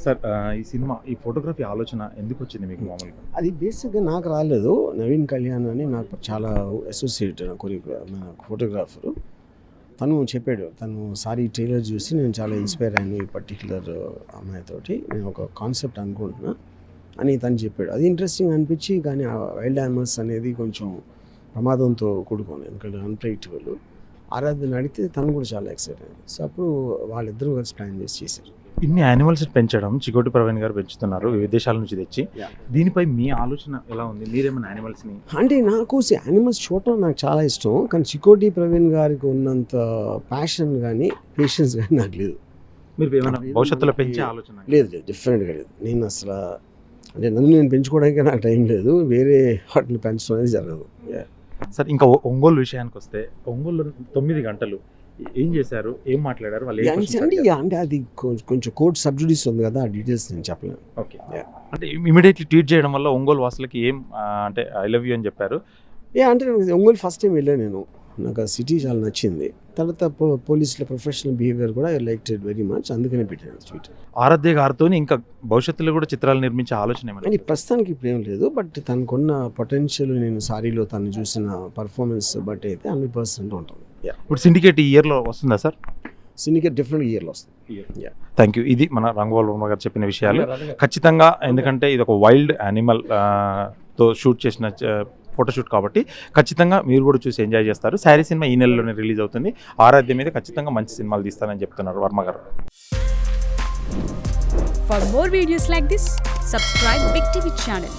Sir ఈ cinema ఈ photography ఆలోచన ఎందుకు వచ్చింది మీకు మామూలుగా? అది బేసిక్గా నాకు రాలేదు. నవీన్ కళ్యాణ్ అని నాకు చాలా అసోసియేట్ మన ఫోటోగ్రాఫరు. తను చెప్పాడు, తను సారీ ట్రైలర్ చూసి నేను చాలా ఇన్స్పైర్ అయ్యాను ఈ పర్టిక్యులర్ అమ్మాయితోటి, నేను ఒక కాన్సెప్ట్ అనుకుంటున్నా అని తను చెప్పాడు. అది ఇంట్రెస్టింగ్ అనిపించి, కానీ ఆ వైల్డ్ యానిమల్స్ అనేది కొంచెం ప్రమాదంతో కూడుకోను, ఎందుకంటే అన్ప్రెడిక్టబుల్. ఆరాధన అడిగితే తను కూడా చాలా ఎక్సైట్ అయింది. సో అప్పుడు వాళ్ళిద్దరూ కలిసి ప్లాన్ చేసి చేశారు. ఇన్ని యానిమల్స్ పెంచడం చికోటి ప్రవీణ్ గారు పెంచుతున్నారు విదేశాల నుంచి తెచ్చి. దీనిపై మీ ఆలోచన ఎలా ఉంది? మీరేమైనా యానిమల్స్ని అంటే నాకు యానిమల్స్ చూడటం నాకు చాలా ఇష్టం, కానీ చికోటి ప్రవీణ్ గారికి ఉన్నంత ప్యాషన్ కానీ పేషెన్స్ కానీ నాకు లేదు. మీరు ఏమైనా భవిష్యత్తులో పెంచే ఆలోచన? లేదు, డిఫరెంట్గా లేదు. నేను అసలు అంటే నన్ను నేను పెంచుకోవడానికి నాకు టైం లేదు, వేరే వాటిని పెంచడం అనేది జరగదు. సార్ ఇంకా ఒంగోలు విషయానికి వస్తే, ఒంగోలు 9 గంటలు ఏం చేశారు, ఏం మాట్లాడారు, వాళ్ళు అంటే అది కొంచెం కోర్ట్ సబ్జుడీస్ ఉంది కదా, ఆ డీటెయిల్స్ నేను చెప్పలేను. ఓకే, అంటే ఇమీడియట్లీ ట్వీట్ చేయడం వల్ల ఒంగోలు వాసులకి ఏం అంటే ఐ లవ్ యూ అని చెప్పారు? అంటే ఒంగోలు ఫస్ట్ టైం వెళ్ళాను నేను, నాకు ఆ సిటీ చాలా నచ్చింది. తర్వాత పోలీసుల ప్రొఫెషనల్ బిహేవియర్ కూడా I like it very much, అందుకనే పెట్టాను ట్వీట్. ఆరాధ్య గారితో ఇంకా భవిష్యత్తులో కూడా చిత్రాలు నిర్మించే ఆలోచన అని ప్రస్తుతానికి ఇప్పుడు ఏం లేదు, బట్ తనకున్న పొటెన్షియల్ నేను సారీలో తను చూసిన పర్ఫార్మెన్స్ బట్టి అయితే 100% ఉంటుంది. ఇప్పుడు సిండికేట్ ఈ ఇయర్లో వస్తుందా సార్? సిండికేట్ డిఫరెంట్ ఇయర్లో వస్తుంది. Thank you. ఇది మన రంగవల్ వర్మ గారు చెప్పిన విషయాలు ఖచ్చితంగా, ఎందుకంటే ఇది ఒక వైల్డ్ యానిమల్ తో షూట్ చేసిన ఫోటోషూట్ కాబట్టి ఖచ్చితంగా మీరు కూడా చూసి ఎంజాయ్ చేస్తారు. శారీ సినిమా ఈ నెలలోనే రిలీజ్ అవుతుంది. ఆరాధ్య మీద ఖచ్చితంగా మంచి సినిమాలు తీస్తానని చెప్తున్నారు వర్మ గారు. For more videos like this, subscribe Big TV channel.